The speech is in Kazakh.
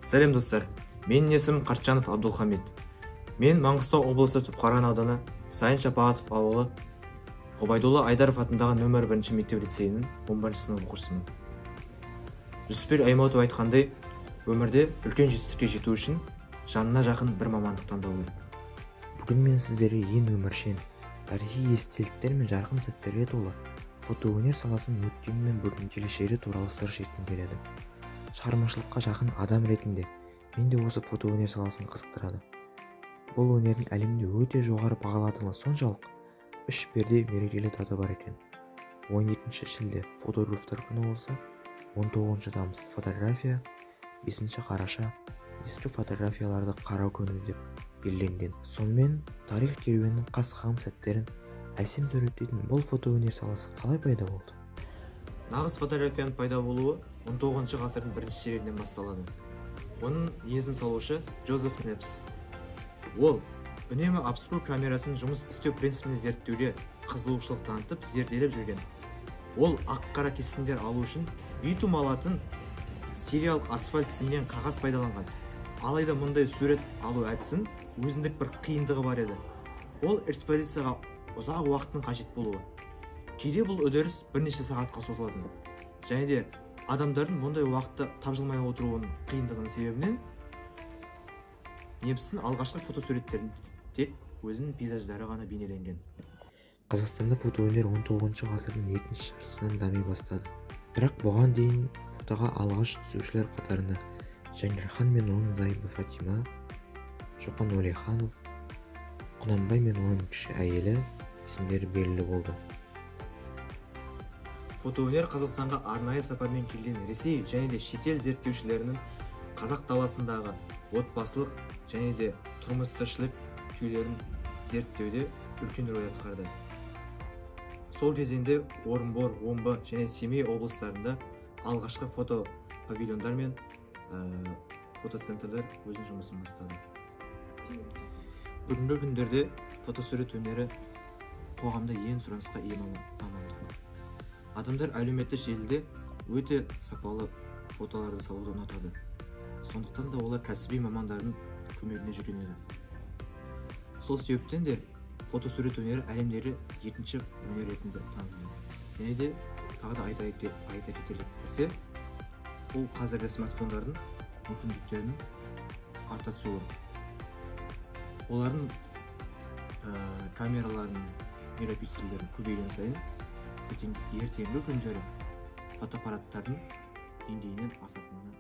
Сәлем достар, менің есімім Қарчанов Абдулхамид. Мен Маңғыстау облысы Түпқараған ауданы Сайын Шапағатов ауылы Ғұбайдолла Айдаров атындағы нөмір 1 мектеп лицейінің 11 сынып оқушысымын. Жүсіпбек Аймауытов айтқандай, өмірде үлкен жетістікке жету үшін жанына жақын бір мамандық таңдау керек. Бүгін мен сіздерге ең өміршең, тарихи естеліктер мен жарқын сәттерге толы фотоөнер саласының өткені мен бүгінгі келешегі туралы сыр шерткім келеді. Шығармашылыққа жақын адам ретінде мен де осы фотоөнер саласын қызықтырады. Бұл өнердің әлемде өте жоғары бағалатыны соншалық, үш перде мерекелі дата бар екен. 17 шілде фотографтар күні болса, 19 тамыз фотография, 5 қараша ескі фотографияларды қарау күні деп белгіленген. Сонымен тарих керуенінің қас-қағым сәттерін әсем суреттейтін бұл фотоөнер саласы қалай пайда болды? Нағыз фотографияның пайда болуы 19 ғасырдың бірінші ширегінен басталады. Оның негізін салушы Джозеф Непс. Ол үнемі обскур камерасын жұмыс істеу принципіне зерттеуге қызығушылық танытып зерделеп жүрген. Ол ақ-қара кескіндер алу үшін битум алатын сериялық асфальт сімнен қағаз пайдаланған. Алайда мұндай сурет алу әдісін өзіндік бір қиындығы бар еді. Ол экспозицияға ұзақ уақыттың қажет болуы. Кейде бұл үдеріс бірнеше сағатқа созылатын. Және де адамдардың мұндай уақытта тапжылмай отыруының қиындығының себебінен Непстің алғашқы фотосуреттерін тек өзінің пейзаждары ғана бейнеленген. Қазақстанда фотоөнер 19 ғасырдың екінші жартысынан дами бастады. Бірақ бұған дейін фотоға алғаш түсушілер қатарында Жәңгірхан мен оның зайыбы Фатима, Шоқан Уәлиханов, Құнанбай мен оның кіші әйелі есімдері белгілі болды. Фотоөнер Қазақстанға арнайы сапармен келген Ресей және де шетел зерттеушілерінің қазақ даласындағы отбасылық және де тұрмыс-тіршілік күйлерін зерттеуде үлкен рөл атқарды. Сол кезеңде Орынбор, Омбы және Семей облыстарында алғашқы фото павильондар мен фотоцентрлер өзінің жұмысын бастады. Бүгінгі күндерде фотосурет өнері қоғамда ең сұранысқа ие мамандық. Адамдар әлеуметтік желіде өте сапалы фотоларды салуды ұнатады. Сондықтан да олар кәсіби мамандардың көмегіне жүгінеді. Сол себептен де фотосурет өнері әлемдегі екінші өнер ретінде танылды. Және де тағы да айта кетерлік нәрсе, бұл қазіргі смартфондардың мүмкіндіктерінің арта түсуі. Олардың камераларының мегапиксельдері көбейген сайын ертеңгі күндері фотоаппараттардың деңгейінен асатынына